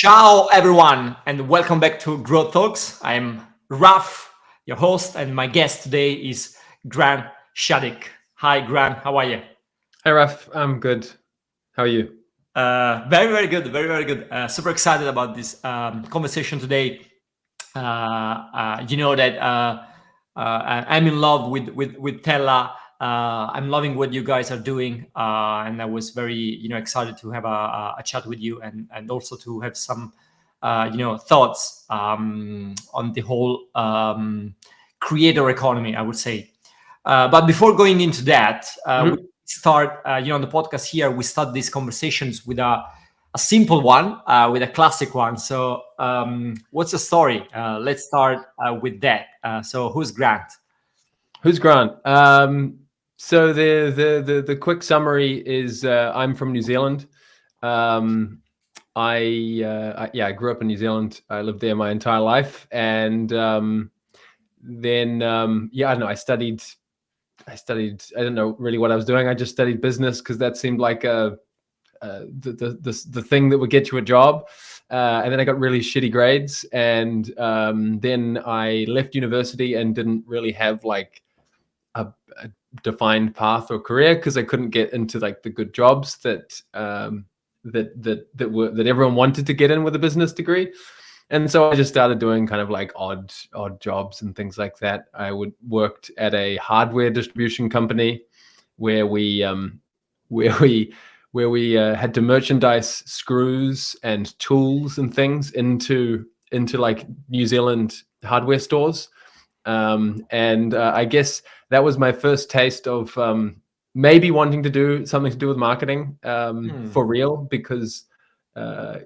Ciao, everyone, and welcome back to Growth Talks. I'm Raf, your host, and my guest today is Grant Shaddick. Hi, Grant. How are you? Hi, Raf. I'm good. How are you? Very, very good. Very, very good. Super excited about this conversation today. You know that I'm in love with Tella. I'm loving what you guys are doing, and I was very excited to have a chat with you and also to have some thoughts on the whole creator economy, I would say. But before going into that, we start on the podcast here. We start these conversations with a simple one, with a classic one. So, what's the story? Let's start with that. So, who's Grant? Who's Grant? So the quick summary is I'm from New Zealand. I grew up in New Zealand. I lived there my entire life, and then I don't know. I don't know really what I was doing. I just studied business because that seemed like the thing that would get you a job. And then I got really shitty grades, and then I left university and didn't really have like a defined path or career because I couldn't get into like the good jobs that everyone wanted to get in with a business degree. And so I just started doing kind of like odd jobs and things like that. I worked at a hardware distribution company where we had to merchandise screws and tools and things into like New Zealand hardware stores. And I guess that was my first taste of maybe wanting to do something to do with marketing for real, because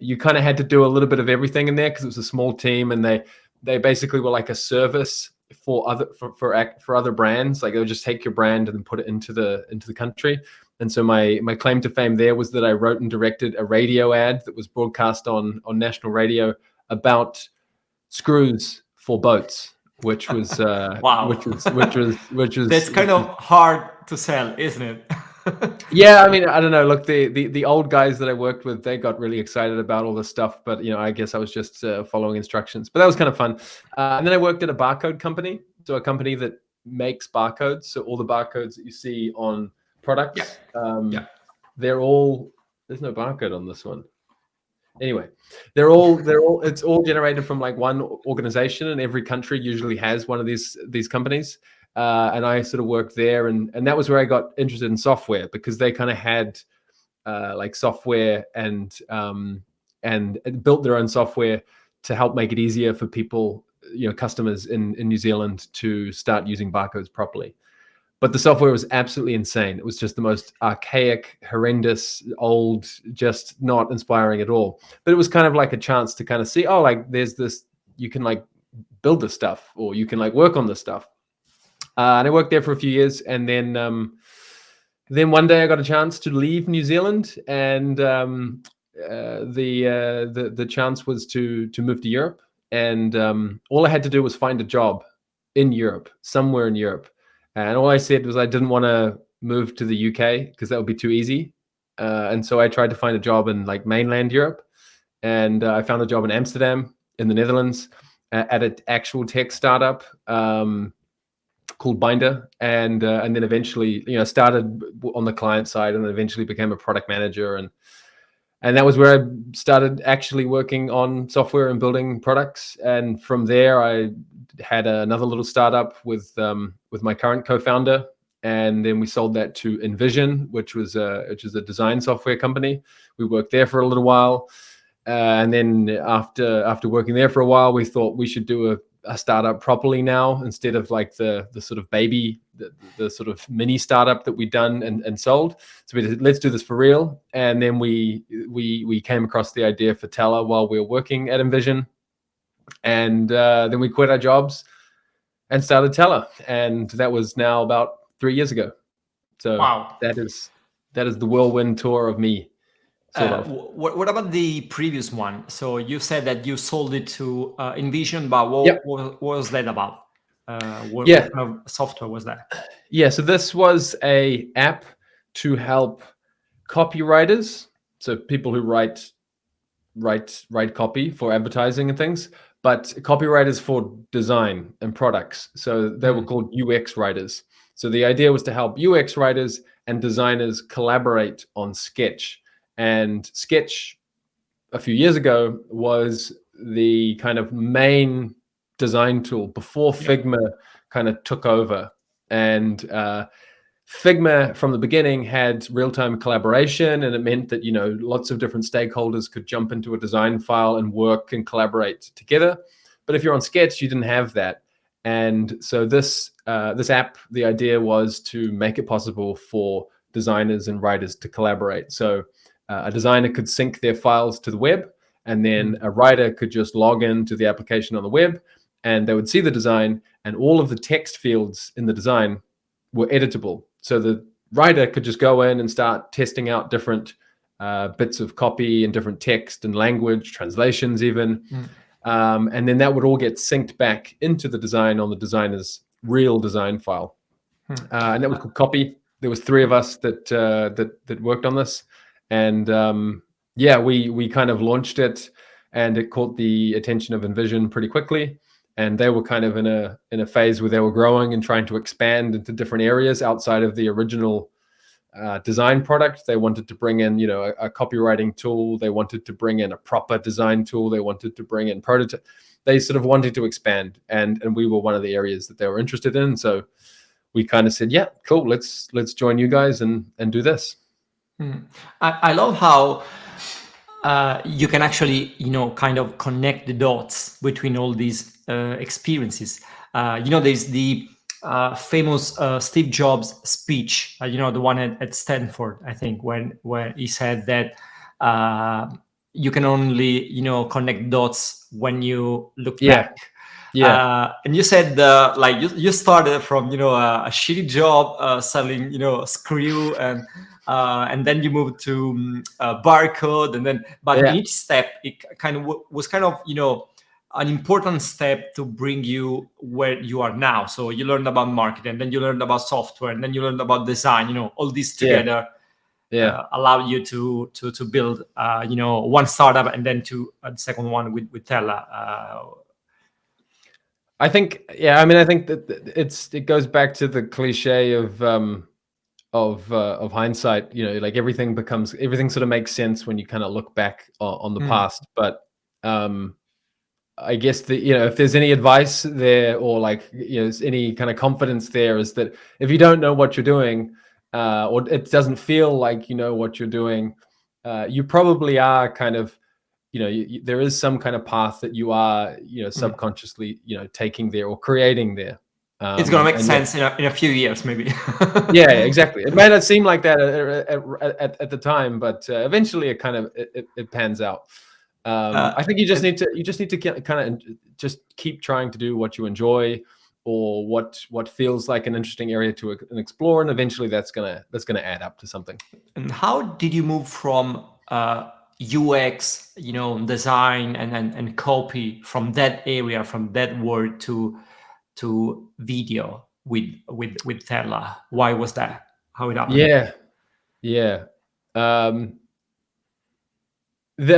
you kind of had to do a little bit of everything in there because it was a small team, and they basically were like a service for other brands. Like they would just take your brand and then put it into the country. And so my claim to fame there was that I wrote and directed a radio ad that was broadcast on national radio about screws for boats, which was Wow. which was That's kind of hard to sell, isn't it? Yeah, I mean, I don't know. Look, the old guys that I worked with, they got really excited about all this stuff, but I guess I was just following instructions. But that was kind of fun. And then I worked at a barcode company, so a company that makes barcodes. So all the barcodes that you see on products, they're all, there's no barcode on this one. Anyway, it's all generated from like one organization, and every country usually has one of these companies. And I sort of worked there, and that was where I got interested in software, because they kind of had like software and built their own software to help make it easier for people, customers in New Zealand to start using barcodes properly. But the software was absolutely insane. It was just the most archaic, horrendous, old, just not inspiring at all. But it was kind of like a chance to kind of see, oh, like there's this, you can like build this stuff, or you can like work on this stuff. And I worked there for a few years, and then one day I got a chance to leave New Zealand, and the chance was to move to Europe, and all I had to do was find a job in Europe, somewhere in Europe, and all I said was I didn't want to move to the UK because that would be too easy, and so I tried to find a job in like mainland Europe, and I found a job in Amsterdam in the Netherlands at an actual tech startup. Called Binder, and then eventually, started on the client side, and then eventually became a product manager, and that was where I started actually working on software and building products. And from there, I had another little startup with my current co-founder, and then we sold that to Envision, which is a design software company. We worked there for a little while, and then after working there for a while, we thought we should do a startup properly now, instead of like the sort of baby, the sort of mini startup that we'd done and sold. So we said, let's do this for real. And then we came across the idea for Tella while we were working at Envision, and then we quit our jobs and started Tella, and that was now about 3 years ago. So Wow. that is the whirlwind tour of me. What about the previous one? So you said that you sold it to InVision, but what was that about? What kind of software was that? Yeah, so this was a app to help copywriters, so people who write write copy for advertising and things, but copywriters for design and products. So they were called UX writers. So the idea was to help UX writers and designers collaborate on Sketch. And Sketch a few years ago was the kind of main design tool before Yeah. Figma kind of took over. And Figma from the beginning had real-time collaboration, and it meant that, you know, lots of different stakeholders could jump into a design file and work and collaborate together. But if you're on Sketch, you didn't have that. And so this app, the idea was to make it possible for designers and writers to collaborate. So a designer could sync their files to the web, and then a writer could just log into the application on the web, and they would see the design, and all of the text fields in the design were editable. So the writer could just go in and start testing out different bits of copy and different text and language, translations even. And then that would all get synced back into the design on the designer's real design file. And that was called Copy. There was 3 of us that worked on this. And yeah, we kind of launched it, and it caught the attention of Envision pretty quickly. And they were kind of in a phase where they were growing and trying to expand into different areas outside of the original design product. They wanted to bring in, you know, a copywriting tool. They wanted to bring in a proper design tool. They wanted to bring in prototype. They sort of wanted to expand, and we were one of the areas that they were interested in. So we kind of said, yeah, cool, let's join you guys and do this. I love how you can actually, you know, kind of connect the dots between all these experiences. You know, there's the famous Steve Jobs speech, you know, the one at Stanford, I think, when he said that you can only, you know, connect dots when you look back. And you said like you started from, you know, a shitty job selling, you know, screw, and then you moved to barcode, and then but each step it kind of was kind of, you know, an important step to bring you where you are now. So you learned about marketing, and then you learned about software, and then you learned about design. You know, all this together allowed you to build, you know, one startup, and then to the second one with Tella. I think, yeah, I mean, I think that it goes back to the cliche of hindsight. You know, like everything sort of makes sense when you kind of look back on the past. But I guess you know, if there's any advice there, or like, you know, any kind of confidence there, is that if you don't know what you're doing, or it doesn't feel like you know what you're doing, you probably are kind of, you know, there is some kind of path that you are, you know, subconsciously, you know, taking there or creating there. It's gonna make sense in a few years, maybe. Yeah, exactly. It may not seem like that at the time, but eventually it kind of it pans out. I think you just need to kind of just keep trying to do what you enjoy, or what feels like an interesting area to explore, and eventually that's gonna add up to something. And how did you move from UX, you know, design and copy, from that area, from that world to video with Tella? Why was that? How it happened? Yeah. I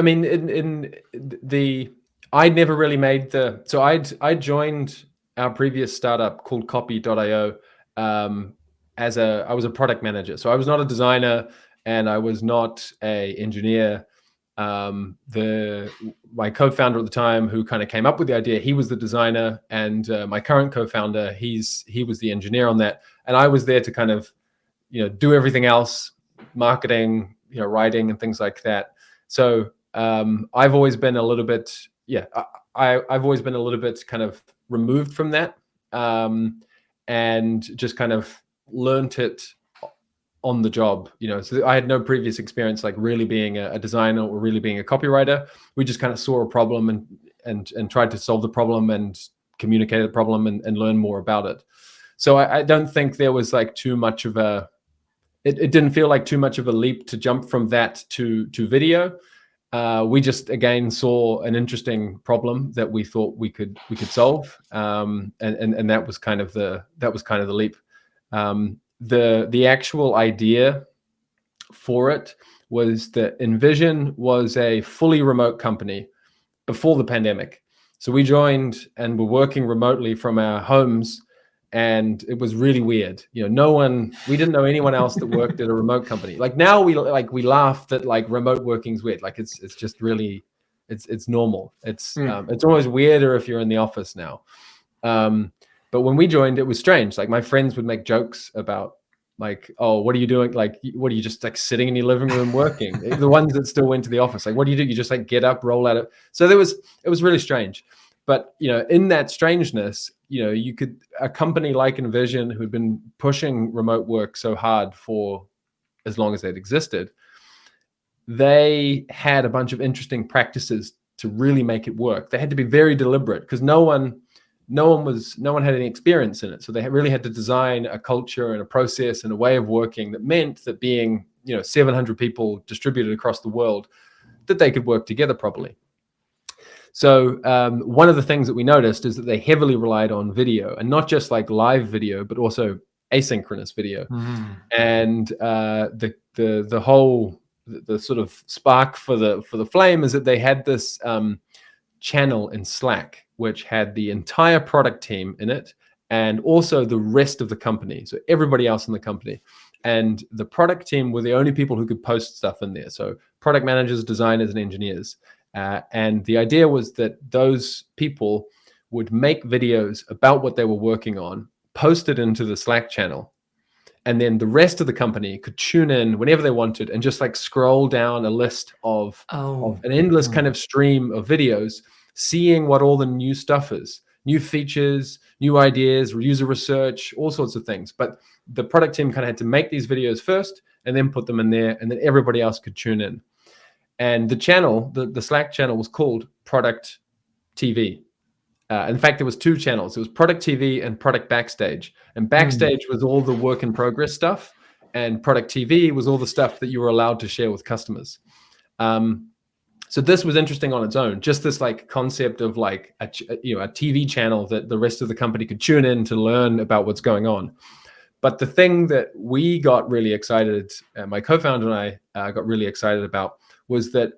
mean, in the I never really made the so I joined our previous startup called Copy.io as I was a product manager. So I was not a designer, and I was not a engineer. My co-founder at the time, who kind of came up with the idea, he was the designer, and my current co-founder, he was the engineer on that, and I was there to kind of, you know, do everything else, marketing, you know, writing and things like that. So I've always been a little bit, I've always been a little bit kind of removed from that, and just kind of learned it on the job, you know. So I had no previous experience like really being a designer or really being a copywriter. We just kind of saw a problem and tried to solve the problem and communicate the problem and learn more about it. So I don't think there was like too much of a, it didn't feel like too much of a leap to jump from that to video. We just again saw an interesting problem that we thought we could solve, and that was kind of the leap. The actual idea for it was that Envision was a fully remote company before the pandemic. So we joined and were working remotely from our homes, and it was really weird. We didn't know anyone else that worked at a remote company. Like now we laugh that like remote working's weird. Like it's just really, it's normal. It's always weirder if you're in the office now. But when we joined, it was strange. Like my friends would make jokes about like, oh, what are you doing? Like, what are you just like sitting in your living room working? The ones that still went to the office, like, what do? You just like get up, roll out of. So it was really strange. But in that strangeness, a company like InVision, who'd been pushing remote work so hard for as long as they'd existed, they had a bunch of interesting practices to really make it work. They had to be very deliberate because no one had any experience in it. So they really had to design a culture and a process and a way of working that meant that being 700 people distributed across the world, that they could work together properly. So one of the things that we noticed is that they heavily relied on video, and not just like live video, but also asynchronous video. And the whole sort of spark for the flame is that they had this channel in Slack, which had the entire product team in it, and also the rest of the company. So everybody else in the company. And the product team were the only people who could post stuff in there. So product managers, designers, and engineers. And the idea was that those people would make videos about what they were working on, post it into the Slack channel, and then the rest of the company could tune in whenever they wanted and just like scroll down a list of an endless kind of stream of videos, seeing what all the new stuff is, new features, new ideas, user research, all sorts of things. But the product team kind of had to make these videos first and then put them in there, and then everybody else could tune in. And the channel, the Slack channel, was called Product TV. In fact, there was two channels. It was Product TV and Product Backstage. And Backstage was all the work in progress stuff, and Product TV was all the stuff that you were allowed to share with customers. So this was interesting on its own. Just this like concept of like a TV channel that the rest of the company could tune in to learn about what's going on. But the thing that we got really excited, my co-founder and I got really excited about, was that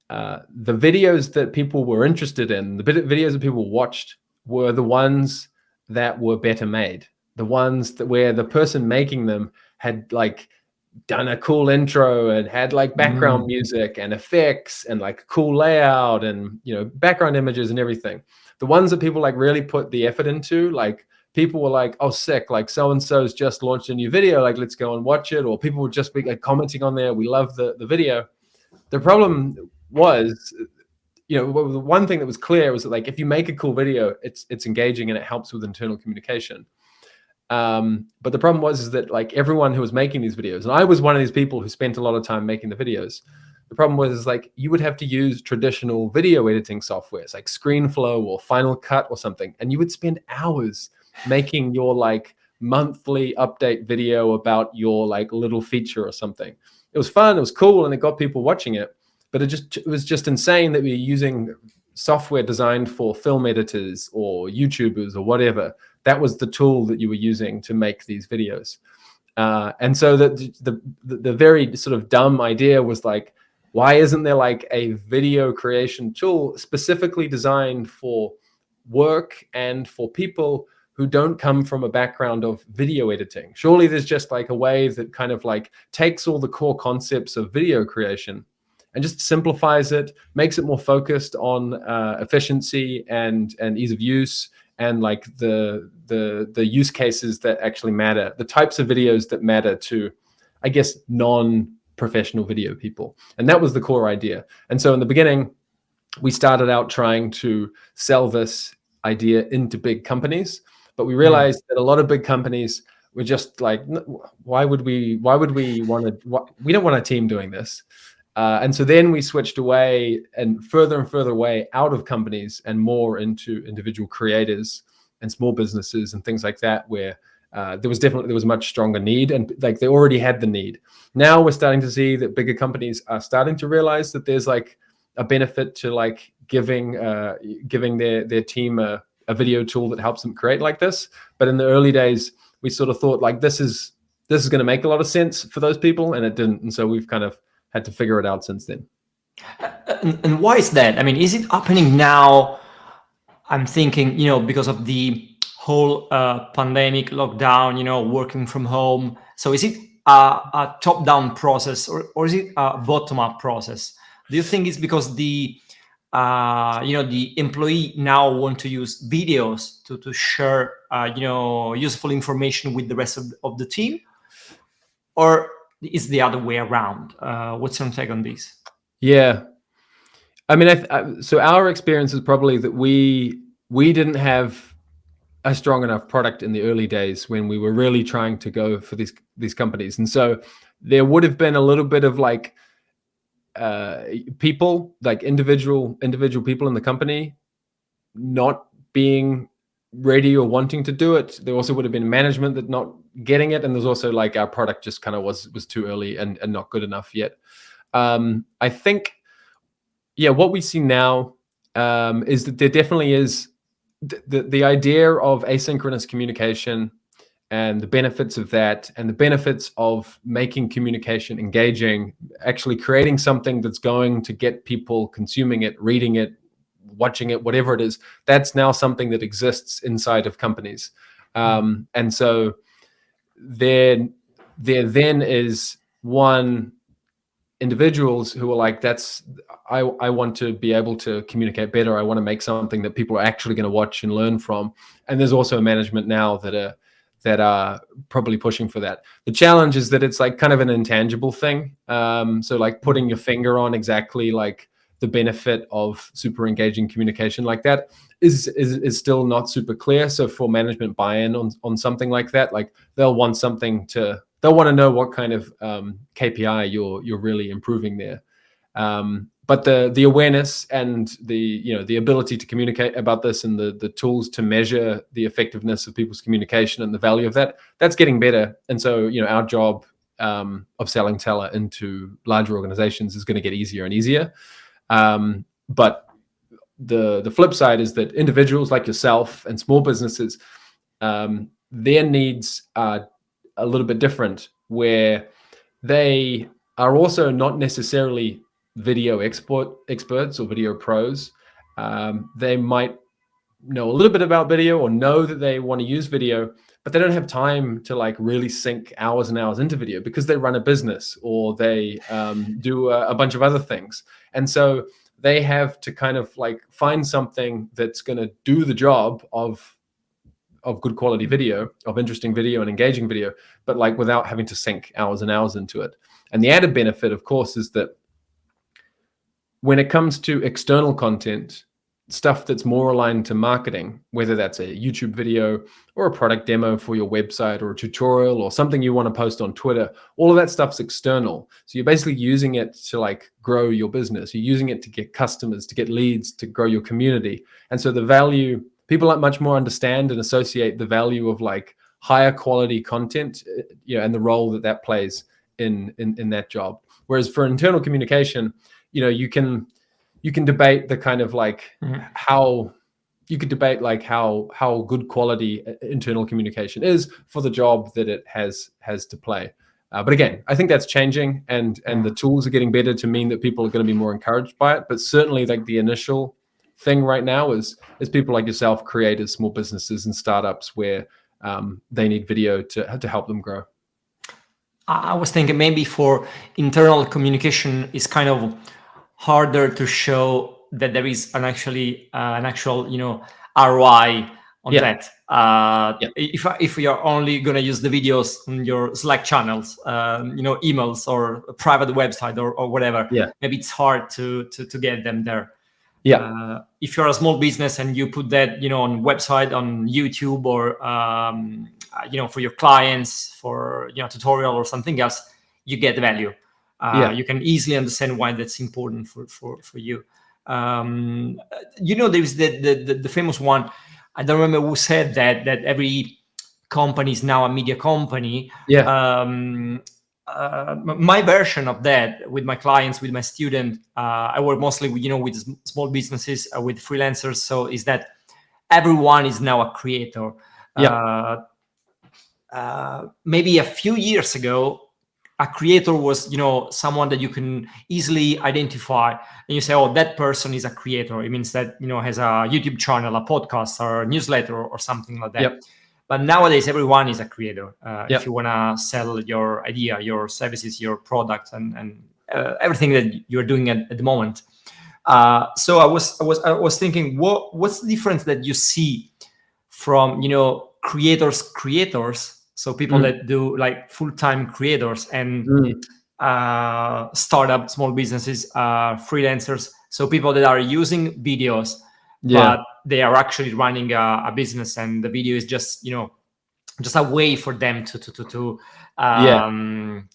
the videos that people were interested in, the videos that people watched, were the ones that were better made. The ones where the person making them had like done a cool intro and had like background music and effects and like cool layout and background images and everything. The ones that people like really put the effort into, like people were like, oh sick, like so and so's just launched a new video, like let's go and watch it. Or people would just be like commenting on there, we love the video. The problem was, the one thing that was clear was that like if you make a cool video, it's engaging and it helps with internal communication. But the problem was that like everyone who was making these videos, and I was one of these people who spent a lot of time making the videos. The problem was like you would have to use traditional video editing softwares like ScreenFlow or Final Cut or something, and you would spend hours making your like monthly update video about your like little feature or something. It was fun, it was cool, and it got people watching it. But it was just insane that we were using software designed for film editors or YouTubers or whatever. That was the tool that you were using to make these videos. And so the very sort of dumb idea was like, why isn't there like a video creation tool specifically designed for work and for people who don't come from a background of video editing? Surely there's just like a way that kind of like takes all the core concepts of video creation and just simplifies it, makes it more focused on efficiency and ease of use, and like the use cases that actually matter, the types of videos that matter to, I guess, non-professional video people. And that was the core idea. And so in the beginning, we started out trying to sell this idea into big companies, but we realized that a lot of big companies were just like, why would we want to, we don't want a team doing this. And so then we switched away and further away out of companies and more into individual creators and small businesses and things like that, where there was much stronger need, and like they already had the need. Now we're starting to see that bigger companies are starting to realize that there's like a benefit to like giving their team a video tool that helps them create like this. But in the early days, we sort of thought like this is going to make a lot of sense for those people, and it didn't. And so we've kind of had to figure it out since then. And why is that? I mean, is it happening now? I'm thinking, because of the whole pandemic lockdown, working from home. So is it a top-down process, or is it a bottom-up process? Do you think it's because the employee now want to use videos to share useful information with the rest of the team, or is the other way around? What's your take on this? Yeah, I mean, so our experience is probably that we didn't have a strong enough product in the early days when we were really trying to go for these companies, and so there would have been a little bit of like people, like individual people in the company not being ready or wanting to do it. There also would have been management that not getting it, and there's also like our product just kind of was too early and not good enough yet. I think, yeah, what we see now is that there definitely is the idea of asynchronous communication and the benefits of that, and the benefits of making communication engaging, actually creating something that's going to get people consuming it, reading it, watching it, whatever it is. That's now something that exists inside of companies. And so there then is one individuals who are like, I want to be able to communicate better. I want to make something that people are actually going to watch and learn from. And there's also management now that are probably pushing for that. The challenge is that it's like kind of an intangible thing. So like putting your finger on exactly like the benefit of super engaging communication like that is still not super clear. So for management buy-in on something like that, like they'll want to know what kind of KPI you're really improving there. But the awareness and the ability to communicate about this, and the tools to measure the effectiveness of people's communication and the value of that's getting better. And so our job of selling Tella into larger organizations is going to get easier and easier. But the flip side is that individuals like yourself and small businesses, their needs are a little bit different, where they are also not necessarily video experts or video pros. They might know a little bit about video or know that they want to use video, but they don't have time to like really sink hours and hours into video because they run a business or they do a bunch of other things. And so they have to kind of like find something that's going to do the job of good quality video, of interesting video and engaging video, but like without having to sink hours and hours into it. And the added benefit, of course, is that when it comes to external content, stuff that's more aligned to marketing, whether that's a YouTube video or a product demo for your website or a tutorial or something you want to post on Twitter, all of that stuff's external. So you're basically using it to like grow your business. You're using it to get customers, to get leads, to grow your community. And so the value, people like much more understand and associate the value of like higher quality content, and the role that plays in that job. Whereas for internal communication, you can debate the kind of like how good quality internal communication is for the job that it has to play. But again, I think that's changing, and the tools are getting better to mean that people are going to be more encouraged by it. But certainly, like the initial thing right now is people like yourself, creators, small businesses, and startups where they need video to help them grow. I was thinking maybe for internal communication, it's kind of harder to show that there is an actual ROI on that. If we are only going to use the videos on your Slack channels, emails or a private website or whatever, maybe it's hard to get them there. If you're a small business and you put that on website, on YouTube, or for your clients, for tutorial or something else, you get value. You can easily understand why that's important for you. There's the famous one. I don't remember who said that every company is now a media company. My version of that with my clients, with my student, I work mostly with small businesses, with freelancers. So is that everyone is now a creator. Maybe a few years ago, a creator was, someone that you can easily identify, and you say, oh, that person is a creator. It means that, has a YouTube channel, a podcast, or a newsletter, or something like that. Yep. But nowadays, everyone is a creator. If Yep. you want to sell your idea, your services, your product, and everything that you're doing at the moment. So I was thinking, what's the difference that you see from creators, so people that do like full-time creators, and startup, small businesses, freelancers, so people that are using videos, Yeah. but they are actually running a business, and the video is just just a way for them to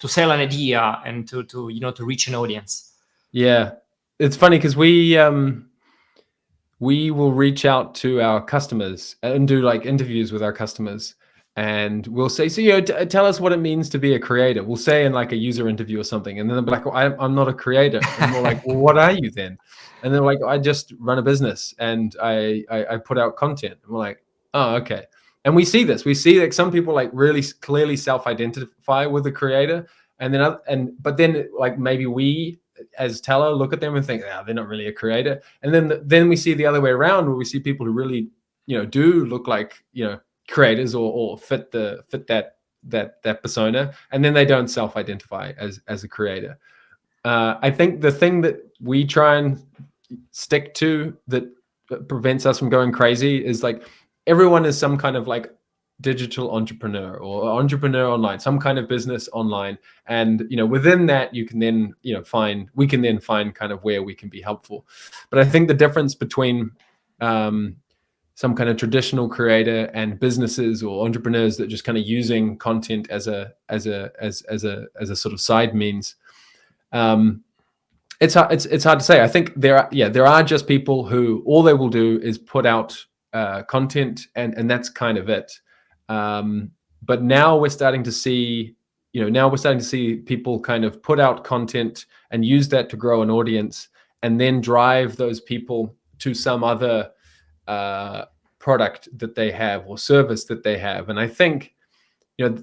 sell an idea, and to reach an audience. Yeah. It's funny because we will reach out to our customers and do like interviews with our customers, and we'll say, so tell us what it means to be a creator. We'll say in like a user interview or something, and then they'll be like, well, I'm not a creator. And we're like, well, what are you then? And they're like, I just run a business and I put out content. And we're like, oh, okay. And we see like some people like really clearly self-identify with the creator, and then but then like maybe we as Tella look at them and think, they're not really a creator. And then we see the other way around, where we see people who really, do look like, creators, or fit that persona, and then they don't self-identify as a creator. I think the thing that we try and stick to that prevents us from going crazy is like everyone is some kind of like digital entrepreneur or entrepreneur online, some kind of business online, and within that you can then we can then find kind of where we can be helpful. But I think the difference between some kind of traditional creator and businesses or entrepreneurs that just kind of using content as a sort of side means, it's hard to say. I think there are just people who all they will do is put out content, and that's kind of it. But now we're starting to see, people kind of put out content and use that to grow an audience, and then drive those people to some other product that they have or service that they have. And I think,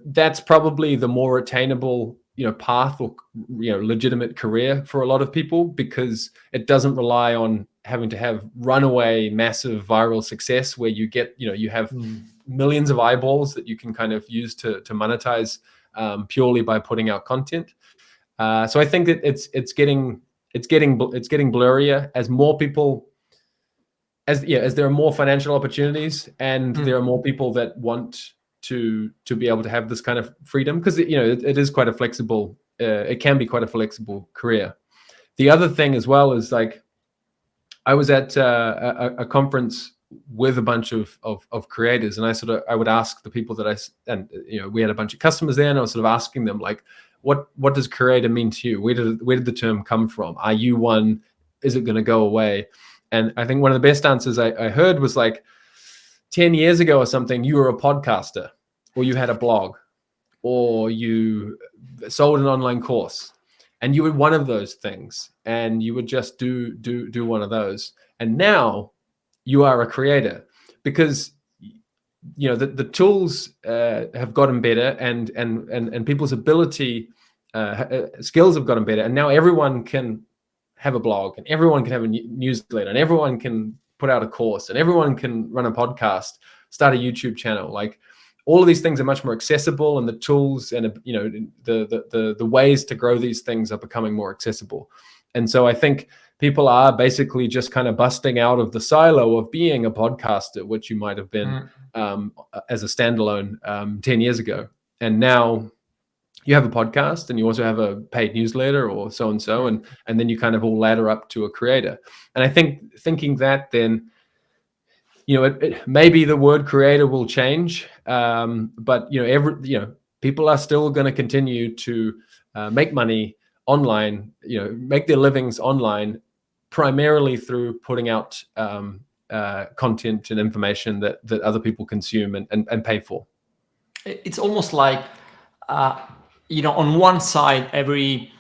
that's probably the more attainable, path or, legitimate career for a lot of people, because it doesn't rely on having to have runaway, massive viral success where you get, you have millions of eyeballs that you can kind of use to monetize purely by putting out content. So I think that it's getting blurrier as more people, as there are more financial opportunities, and there are more people that want to be able to have this kind of freedom, because it is quite a flexible, it can be quite a flexible career. The other thing as well is, like, I was at a conference with a bunch of creators, and I would ask the people that we had a bunch of customers there, and I was sort of asking them, like, what does creator mean to you? Where did the term come from? Are you one? Is it going to go away? And I think one of the best answers I heard was like 10 years ago or something, you were a podcaster, or you had a blog, or you sold an online course, and you were one of those things, and you would just do one of those. And now you are a creator, because the tools have gotten better, and people's ability skills have gotten better, and now everyone can have a blog, and everyone can have a newsletter, and everyone can put out a course, and everyone can run a podcast, start a YouTube channel. Like, all of these things are much more accessible, and the tools and the ways to grow these things are becoming more accessible. And so I think people are basically just kind of busting out of the silo of being a podcaster, which you might have been as a standalone 10 years ago. And now you have a podcast, and you also have a paid newsletter, or so and so, and then you kind of all ladder up to a creator. And I think thinking that, then, maybe the word creator will change, but people are still going to continue to make money online, make their livings online, primarily through putting out content and information that other people consume and pay for. It's almost like, on one side, every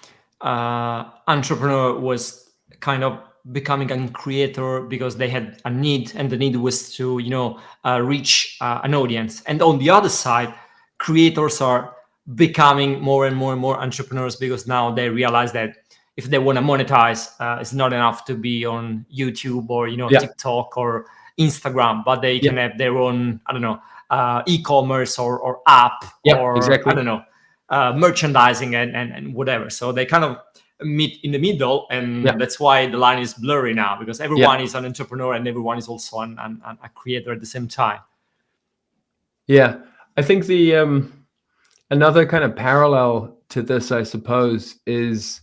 entrepreneur was kind of becoming a creator because they had a need, and the need was to reach an audience. And on the other side, creators are becoming more and more and more entrepreneurs, because now they realize that if they want to monetize, it's not enough to be on YouTube or Yeah. TikTok or Instagram, but they Yeah. can have their own, I don't know, e-commerce or app, Yeah, or I exactly. don't know, merchandising and whatever. So they kind of meet in the middle, and Yeah. that's why the line is blurry now, because Yeah. everyone is an entrepreneur and everyone is also a creator at the same time. Yeah. I think the another kind of parallel to this, I suppose, is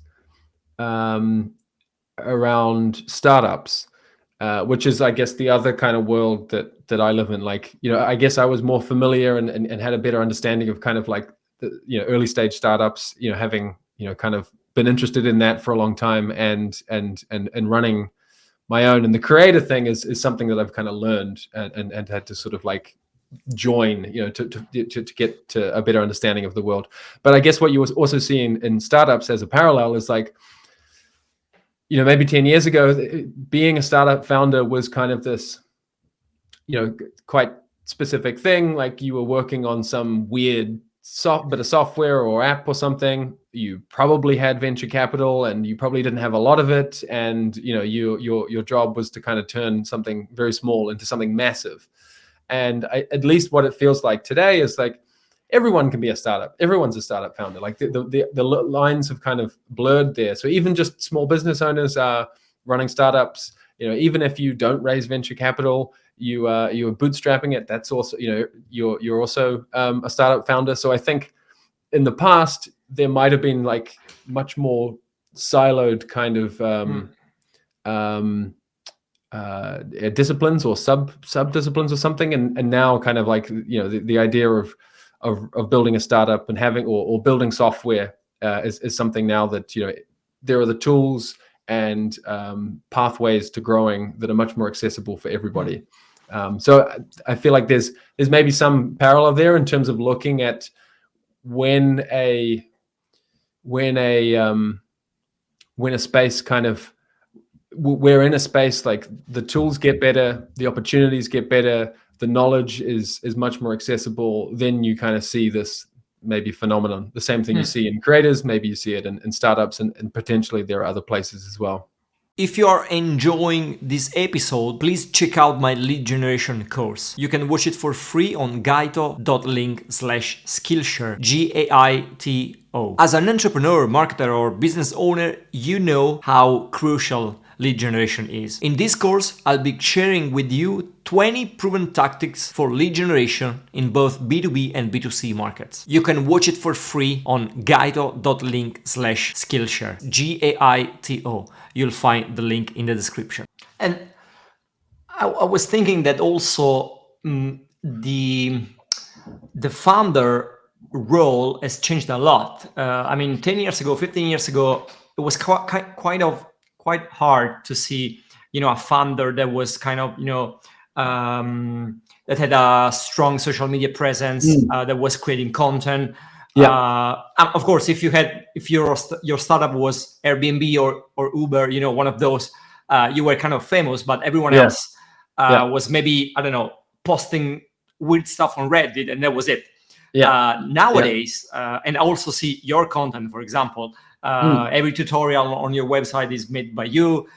around startups, which is, I guess, the other kind of world that I live in. Like, I guess I was more familiar and had a better understanding of kind of like the early stage startups. Having kind of been interested in that for a long time, and running my own. And the creator thing is something that I've kind of learned and had to sort of like join, to get to a better understanding of the world. But I guess what you also see in startups as a parallel is like, maybe 10 years ago, being a startup founder was kind of this, quite specific thing. Like, you were working on some weird bit of software or app or something. You probably had venture capital, and you probably didn't have a lot of it. And, your job was to kind of turn something very small into something massive. And at least what it feels like today is like, everyone can be a startup. Everyone's a startup founder. Like, the lines have kind of blurred there. So even just small business owners are running startups. Even if you don't raise venture capital, you're bootstrapping it. That's also, you're also a startup founder. So I think in the past there might have been like much more siloed kind of disciplines or sub disciplines or something, and now kind of like the idea of building a startup and having or building software is something now that there are the tools and pathways to growing that are much more accessible for everybody. So I feel like there's maybe some parallel there in terms of looking at when a space kind of, we're in a space like the tools get better, the opportunities get better, the knowledge is much more accessible, then you kind of see this maybe phenomenon. The same thing you see in creators, maybe you see it in startups, and potentially there are other places as well. If you are enjoying this episode, please check out my lead generation course. You can watch it for free on gaito.link/skillshare, GAITO. As an entrepreneur, marketer, or business owner, you know how crucial lead generation is. In this course, I'll be sharing with you 20 proven tactics for lead generation in both B2B and B2C markets. You can watch it for free on gaito.link/skillshare, GAITO. You'll find the link in the description. And I was thinking that also the founder role has changed a lot. I mean, 10 years ago, 15 years ago, it was quite hard to see, a founder that was kind of, that had a strong social media presence, that was creating content. Of course, if your startup was Airbnb or Uber, one of those, you were kind of famous, but everyone else was maybe, I don't know, posting weird stuff on Reddit, and that was it. Nowadays, and I also see your content, for example, every tutorial on your website is made by you.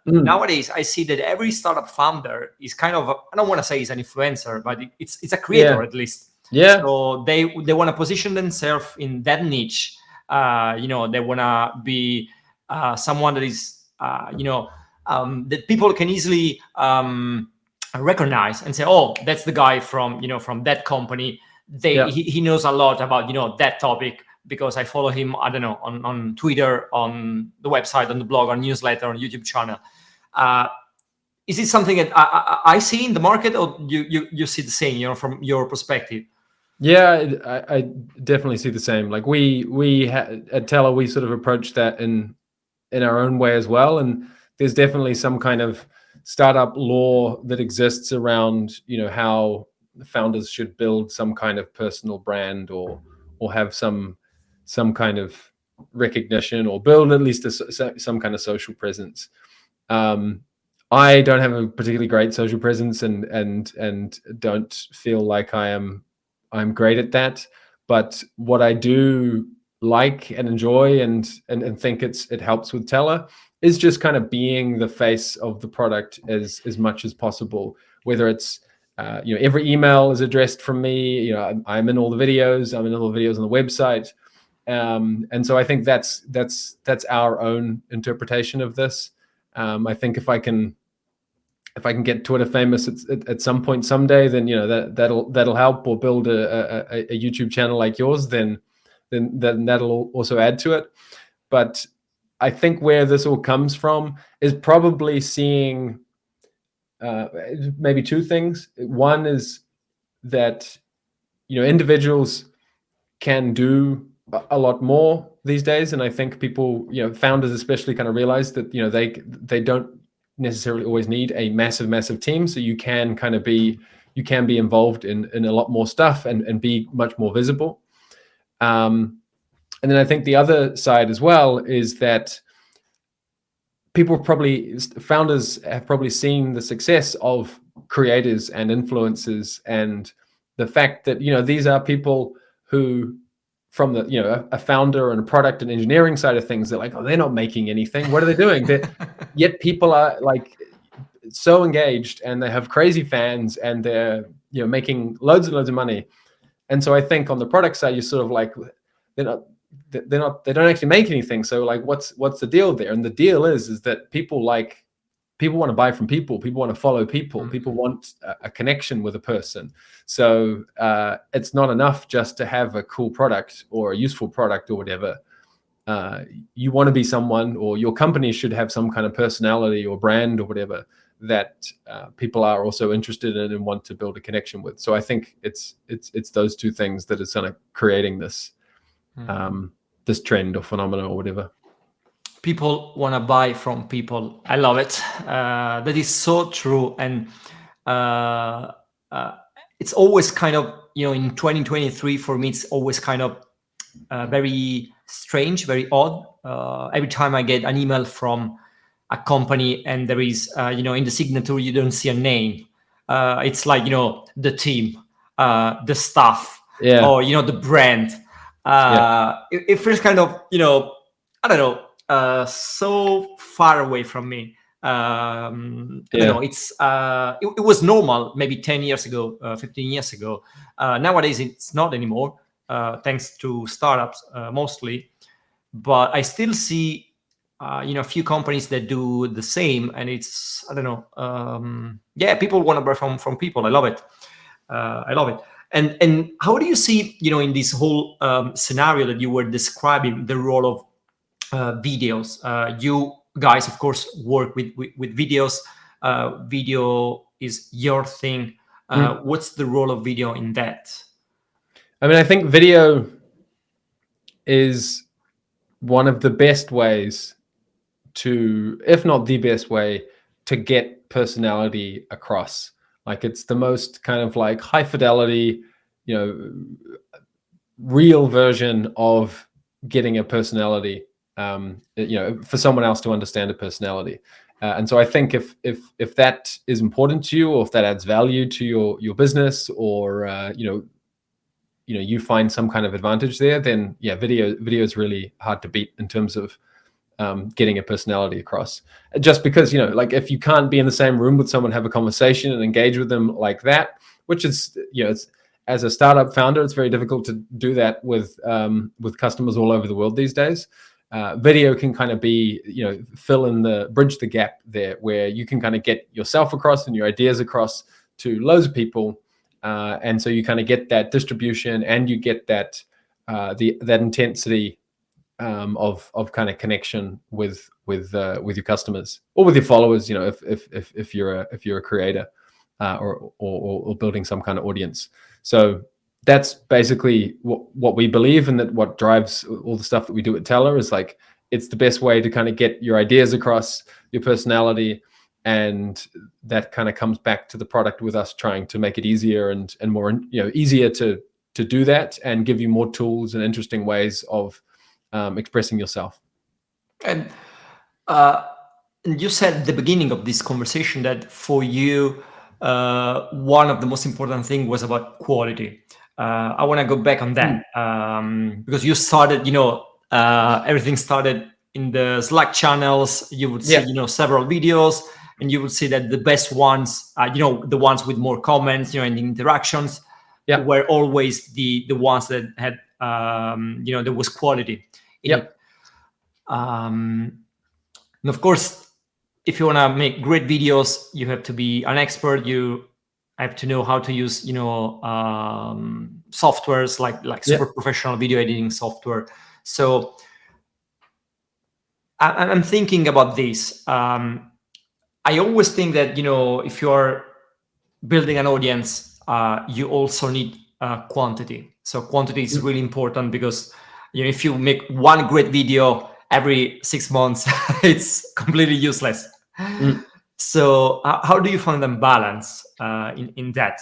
Nowadays, I see that every startup founder is kind of, I don't want to say he's an influencer, but it's a creator at least. So they want to position themselves in that niche. They want to be someone that is, that people can easily recognize and say, oh, that's the guy from that company. He knows a lot about that topic, because I follow him, I don't know, on Twitter, on the website, on the blog, on newsletter, on YouTube channel. Is it something that I see in the market, or you see the same, from your perspective? Yeah, I definitely see the same. Like we at Tella, we sort of approach that in our own way as well. And there's definitely some kind of startup law that exists around, how founders should build some kind of personal brand or have some kind of recognition, or build at least some kind of social presence. I don't have a particularly great social presence, and don't feel like I'm great at that. But what I do like and enjoy and think it helps with Tella is just kind of being the face of the product as much as possible. Whether it's every email is addressed from me. I'm in all the videos. I'm in all the videos on the website. And so I think that's our own interpretation of this. I think if I can get Twitter famous at some point someday, then that'll help, or build a YouTube channel like yours, then that'll also add to it. But I think where this all comes from is probably seeing maybe two things. One is that individuals can do a lot more these days, and I think people, founders especially, kind of realize that they don't necessarily always need a massive team. So you can be involved in a lot more stuff and be much more visible. And then I think the other side as well is that founders have probably seen the success of creators and influencers, and the fact that these are people who, from the a founder and a product and engineering side of things, they're like, oh, they're not making anything. What are they doing? Yet people are like so engaged, and they have crazy fans, and they're making loads and loads of money. And so I think on the product side, you're sort of like, they don't actually make anything. So like, what's the deal there? And the deal is that people want to buy from people. People want to follow people. Mm-hmm. People want a connection with a person. So it's not enough just to have a cool product or a useful product or whatever. You want to be someone, or your company should have some kind of personality or brand or whatever that people are also interested in and want to build a connection with. So I think it's those two things that is kind of creating this this trend or phenomenon or whatever. People want to buy from people. I love it. That is so true. And it's always kind of, in 2023, for me, it's always kind of very strange, very odd. Every time I get an email from a company and there is, in the signature, you don't see a name. It's like, the team, the staff, or, the brand. It feels kind of, I don't know, so far away from me. I don't know, it's it was normal maybe 10 years ago, 15 years ago. Nowadays it's not anymore, thanks to startups mostly. But I still see a few companies that do the same, and it's, I don't know, people want to buy from people. I love it. And how do you see, in this whole scenario that you were describing, the role of videos? You guys, of course, work with videos. Video is your thing. What's the role of video in that? I mean, I think video is one of the best ways to, if not the best way, to get personality across. Like, it's the most kind of like high fidelity, real version of getting a personality, for someone else to understand a personality. And so I think if that is important to you, or if that adds value to your business, or you find some kind of advantage there, then video is really hard to beat in terms of getting a personality across. Just because, like, if you can't be in the same room with someone, have a conversation and engage with them like that, which is, it's, as a startup founder, it's very difficult to do that with customers all over the world these days. Video can kind of be, bridge the gap there, where you can kind of get yourself across and your ideas across to loads of people. And so you kind of get that distribution, and you get that that intensity of kind of connection with your customers, or with your followers. If you're a creator or building some kind of audience. So that's basically what we believe, and that what drives all the stuff that we do at Tella is, like, it's the best way to kind of get your ideas across, your personality, and that kind of comes back to the product, with us trying to make it easier and more, easier to do that, and give you more tools and interesting ways of expressing yourself. And you said at the beginning of this conversation that for you, one of the most important things was about quality. I want to go back on that because you started, everything started in the Slack channels. You would see, several videos, and you would see that the best ones, the ones with more comments, and interactions, were always the ones that had, there was quality in it. And of course, if you want to make great videos, you have to be an expert. You have to know how to use, softwares like super professional video editing software. So I'm thinking about this. I always think that, if you're building an audience, you also need quantity. So quantity is really important because, if you make one great video every 6 months, it's completely useless. So how do you find them balance in that?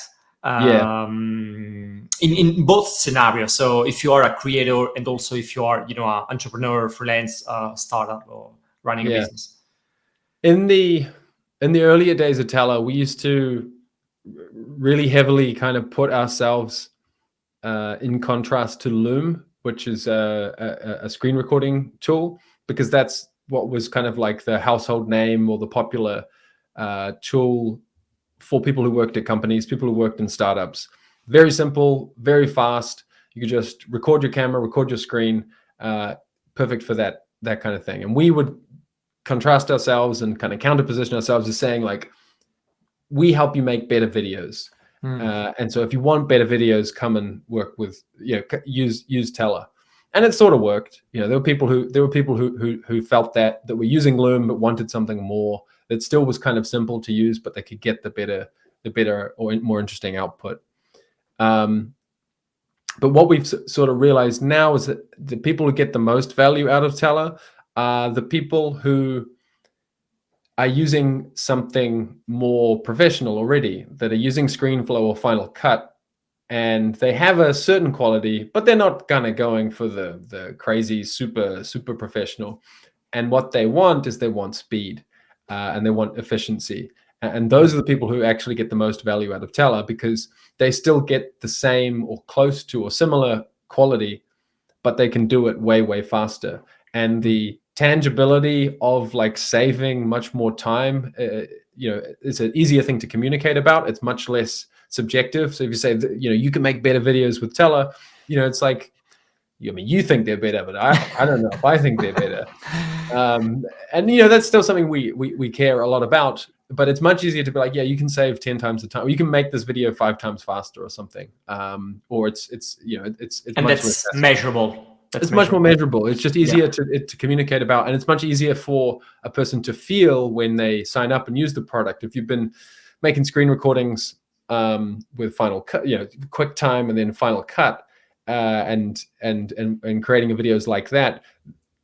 In both scenarios. So if you are a creator and also if you are, an entrepreneur, freelance, startup, or running a business. In the earlier days of Tella, we used to really heavily kind of put ourselves in contrast to Loom, which is a screen recording tool, because that's what was kind of like the household name or the popular tool for people who worked at companies, people who worked in startups. Very simple, very fast. You could just record your camera, record your screen, perfect for that kind of thing. And we would contrast ourselves and kind of counterposition ourselves as saying, like, we help you make better videos. And so if you want better videos, come and work with, use Tella. And it sort of worked. There were people who felt that were using Loom but wanted something more that still was kind of simple to use, but they could get the better or more interesting output. But what we've sort of realized now is that the people who get the most value out of Tella are the people who are using something more professional already, that are using ScreenFlow or Final Cut, and they have a certain quality, but they're not kind of going for the crazy super professional. And what they want is they want speed and they want efficiency. And those are the people who actually get the most value out of Tella, because they still get the same or close to or similar quality, but they can do it way faster. And the tangibility of like saving much more time, it's an easier thing to communicate about. It's much less subjective. So if you say that, you can make better videos with Tella, it's like, you think they're better, but I don't know if I think they're better. And that's still something we care a lot about. But it's much easier to be like, you can save 10 times the time, or you can make this video 5 times faster or something. Or it's and much that's measurable. It's much more measurable. It's just easier to communicate about, and it's much easier for a person to feel when they sign up and use the product. If you've been making screen recordings with Final Cut, QuickTime, and then Final Cut, and creating videos like that,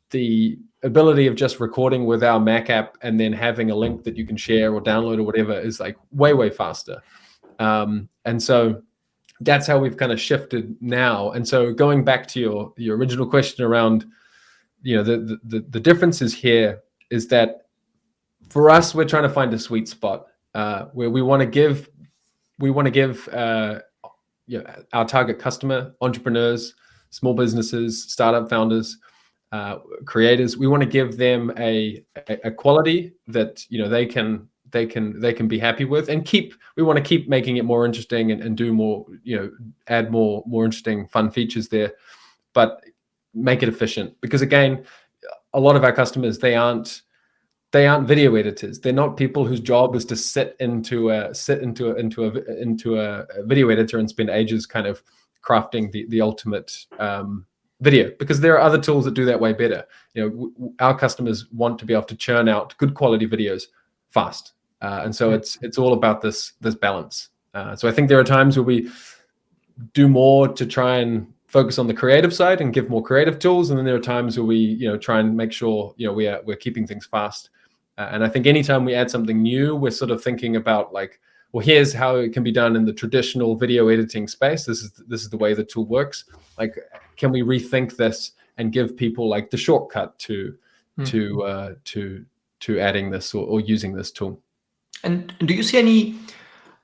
the ability of just recording with our Mac app and then having a link that you can share or download or whatever is like way faster. And so that's how we've kind of shifted now. And so going back to your original question around, the differences here is that for us, we're trying to find a sweet spot where we want to give our target customer, entrepreneurs, small businesses, startup founders, creators. We want to give them a quality that they can be happy with, and we want to keep making it more interesting and do more, add more interesting fun features there, but make it efficient. Because again, a lot of our customers, they aren't video editors. They're not people whose job is to sit into a video editor and spend ages kind of crafting the ultimate video, because there are other tools that do that way better. Our customers want to be able to churn out good quality videos fast, and so it's all about this balance. So I think there are times where we do more to try and focus on the creative side and give more creative tools, and then there are times where we try and make sure we're keeping things fast. And I think anytime we add something new, we're sort of thinking about like, well, here's how it can be done in the traditional video editing space. This is the way the tool works. Like, can we rethink this and give people like the shortcut to adding this or using this tool? And do you see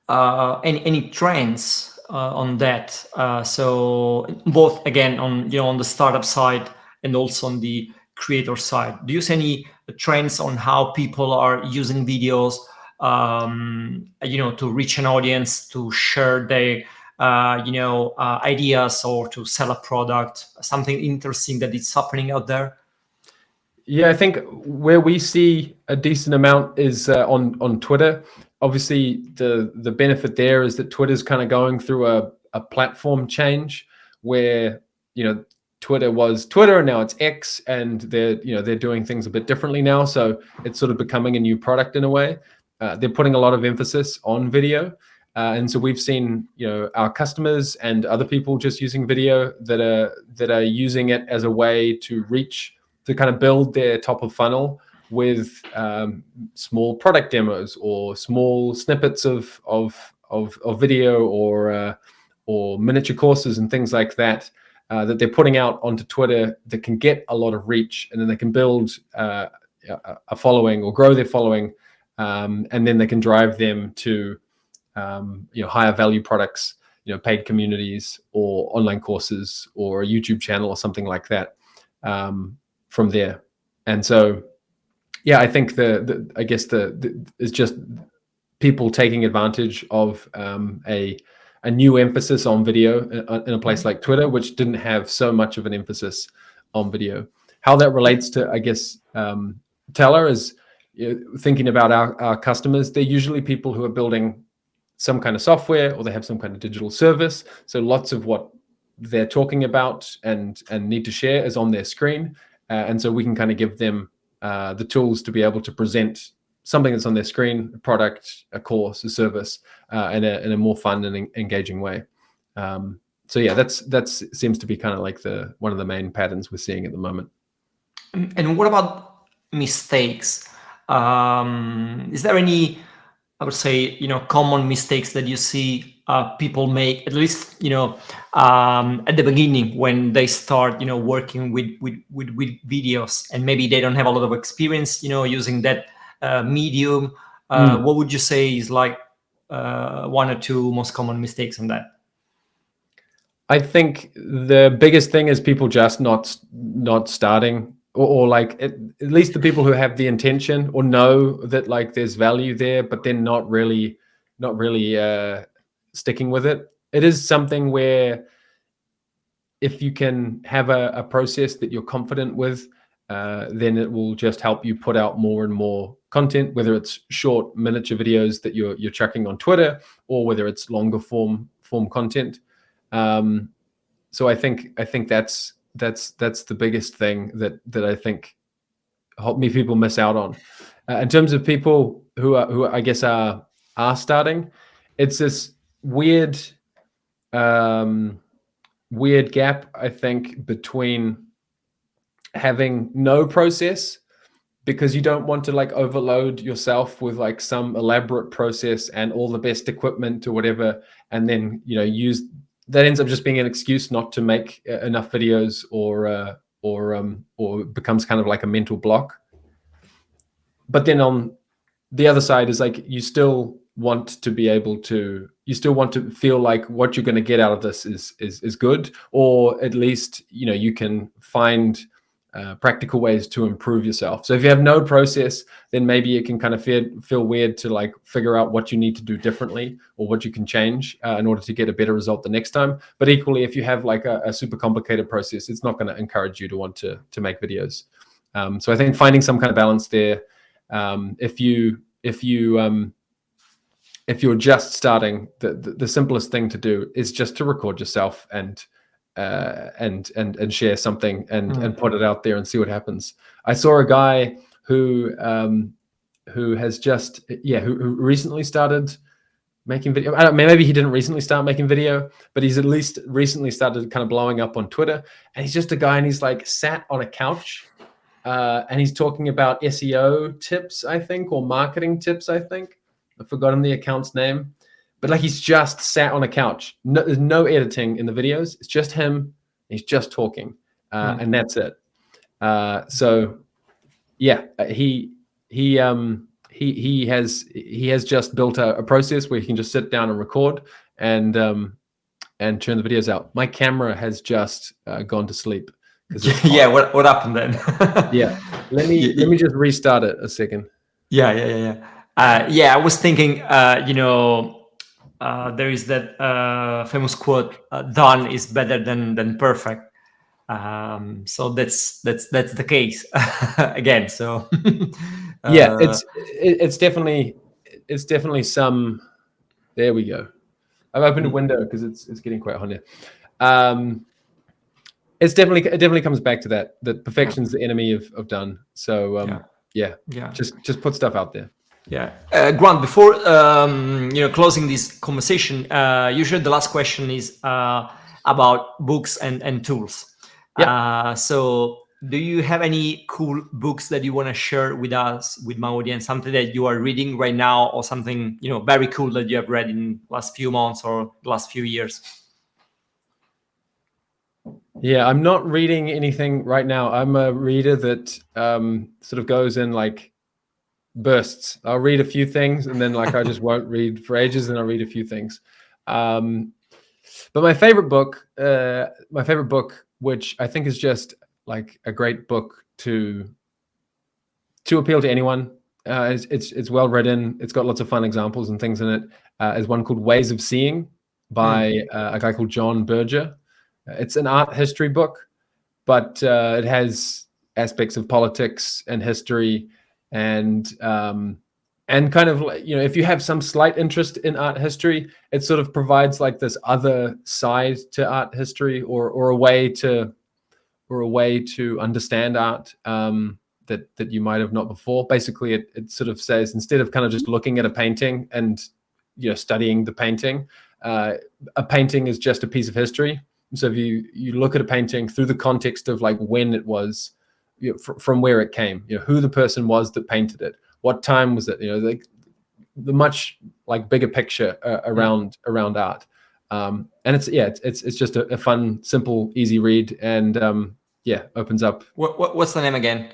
any trends on that. So both again on on the startup side and also on the creator side. Do you see any trends on how people are using videos, to reach an audience, to share their ideas, or to sell a product? Something interesting that is happening out there? Yeah, I think where we see a decent amount is on Twitter. Obviously, the benefit there is that Twitter's kind of going through a platform change where Twitter was Twitter and now it's X, and they're doing things a bit differently now. So it's sort of becoming a new product in a way. They're putting a lot of emphasis on video, and so we've seen our customers and other people just using video that are using it as a way to kind of build their top of funnel with small product demos or small snippets of video or miniature courses and things like that that they're putting out onto Twitter that can get a lot of reach, and then they can build a following or grow their following, and then they can drive them to higher value products, paid communities or online courses or a YouTube channel or something like that. From there. And so, yeah, I think I guess it's just people taking advantage of a new emphasis on video in a place like Twitter, which didn't have so much of an emphasis on video. How that relates to, I guess, Tella is thinking about our customers. They're usually people who are building some kind of software or they have some kind of digital service. So lots of what they're talking about and need to share is on their screen. And so we can kind of give them the tools to be able to present something that's on their screen, a product, a course, a service, in a more fun and engaging way. So yeah, that seems to be kind of like one of the main patterns we're seeing at the moment. And what about mistakes? Is there any, I would say, common mistakes that you see people make, at least, at the beginning when they start, working with videos, and maybe they don't have a lot of experience, using that medium? What would you say is like one or two most common mistakes on that? I think the biggest thing is people just not starting, or like at least the people who have the intention or know that like there's value there, but then not really sticking with it. It is something where if you can have a process that you're confident with, then it will just help you put out more and more content, whether it's short miniature videos that you're chucking on Twitter, or whether it's longer form content. So I think that's the biggest thing that I think people miss out on. In terms of people who I guess are starting, it's this weird gap, I think, between having no process because you don't want to like overload yourself with like some elaborate process and all the best equipment or whatever, and then use that ends up just being an excuse not to make enough videos, or becomes kind of like a mental block. But then on the other side is like you still want to feel like what you're going to get out of this is good, or at least you can find practical ways to improve yourself. So if you have no process, then maybe it can kind of feel weird to like figure out what you need to do differently or what you can change in order to get a better result the next time. But equally, if you have like a super complicated process, it's not going to encourage you to want to make videos. So I think finding some kind of balance there. If you're just starting, the simplest thing to do is just to record yourself and share something and put it out there and see what happens. I saw a guy who has just who recently started making video. I don't know, maybe he didn't recently start making video, but he's at least recently started kind of blowing up on Twitter. And he's just a guy, and he's like sat on a couch, and he's talking about SEO tips, I think, or marketing tips, I think. I've forgotten the account's name. But like he's just sat on a couch. There's no editing in the videos. It's just him. He's just talking, and that's it. So yeah, he has just built a process where he can just sit down and record, and and churn the videos out. My camera has just gone to sleep because it's hot. Yeah, what happened then? Yeah, let me just restart it a second. Yeah, I was thinking, there is that famous quote, "Done is better than perfect." So that's the case again. So Yeah, it's definitely some. There we go. I've opened a window because it's getting quite hot here. It definitely comes back to that perfection's the enemy of done. So yeah. just put stuff out there. Yeah, Grant. Before closing this conversation, usually the last question is about books and tools. Yeah. So, do you have any cool books that you want to share with us, with my audience? Something that you are reading right now, or something very cool that you have read in last few months or last few years? Yeah, I'm not reading anything right now. I'm a reader that sort of goes in like bursts. I'll read a few things and then like I just won't read for ages, and I'll read a few things. But my favorite book, which I think is just like a great book to appeal to anyone. It's well written. It's got lots of fun examples and things in it. Is one called Ways of Seeing by a guy called John Berger. It's an art history book, but it has aspects of politics and history and kind of like, if you have some slight interest in art history, it sort of provides like this other side to art history, or a way to understand art that you might have not before. Basically, it sort of says, instead of kind of just looking at a painting and studying the painting, a painting is just a piece of history. So if you look at a painting through the context of like when it was, from where it came, who the person was that painted it, what time was it, like the much like bigger picture around art. And it's just a fun, simple, easy read, and opens up. What's the name again?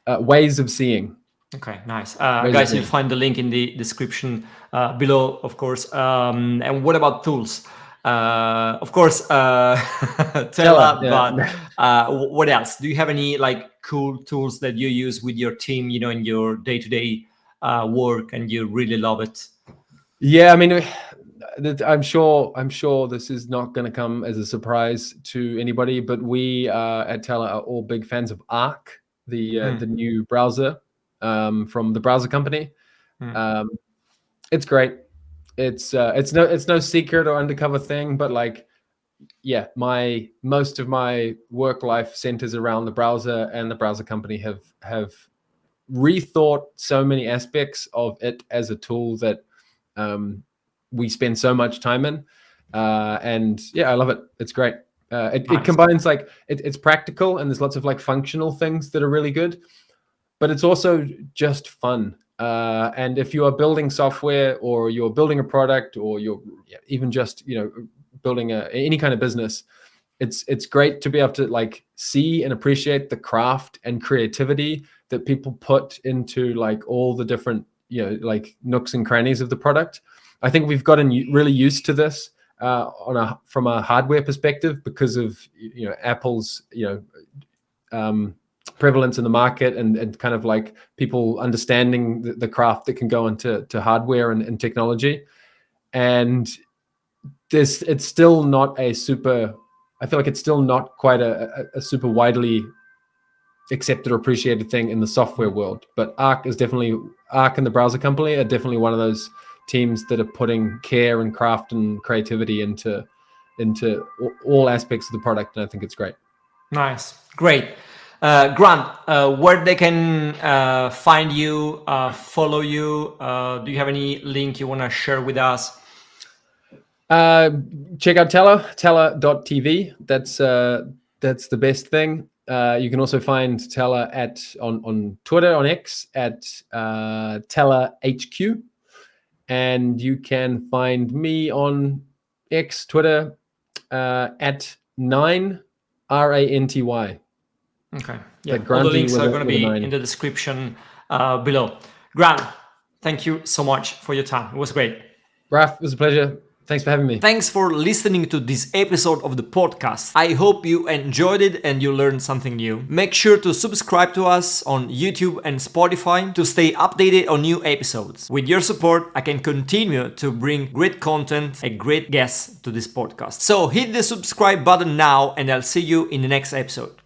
Ways of Seeing. Okay, nice. Guys, you'll find the link in the description below, of course. And what about tools? Of course, Tella, but what else? Do you have any like cool tools that you use with your team, in your day-to-day work, and you really love it? Yeah, I mean, I'm sure this is not going to come as a surprise to anybody, but we at Tella are all big fans of Arc, the new browser from the browser company. It's great. It's no secret or undercover thing, but like, yeah, most of my work life centers around the browser, and the browser company have rethought so many aspects of it as a tool that we spend so much time in, and yeah, I love it. It's great. It combines like it's practical, and there's lots of like functional things that are really good, but it's also just fun. And if you are building software, or you're building a product, or you're even just building any kind of business, it's great to be able to like see and appreciate the craft and creativity that people put into like all the different like nooks and crannies of the product. I think we've gotten really used to this from a hardware perspective, because of Apple's prevalence in the market, and kind of like people understanding the craft that can go into hardware and technology. And it's still not a super, I feel like it's still not quite a super widely accepted or appreciated thing in the software world. But Arc and the browser company are definitely one of those teams that are putting care and craft and creativity into all aspects of the product, and I think it's great. Nice, great. Grant, where they can find you, follow you? Do you have any link you want to share with us? Check out Tella.tv. That's the best thing. You can also find Tella on Twitter, on X, at Tella HQ, and you can find me on X, Twitter, at 9 RANTY. Okay. Yeah. All the links are going to be in the description below. Grant, thank you so much for your time. It was great. Raf, it was a pleasure. Thanks for having me. Thanks for listening to this episode of the podcast. I hope you enjoyed it and you learned something new. Make sure to subscribe to us on YouTube and Spotify to stay updated on new episodes. With your support, I can continue to bring great content and great guests to this podcast. So hit the subscribe button now and I'll see you in the next episode.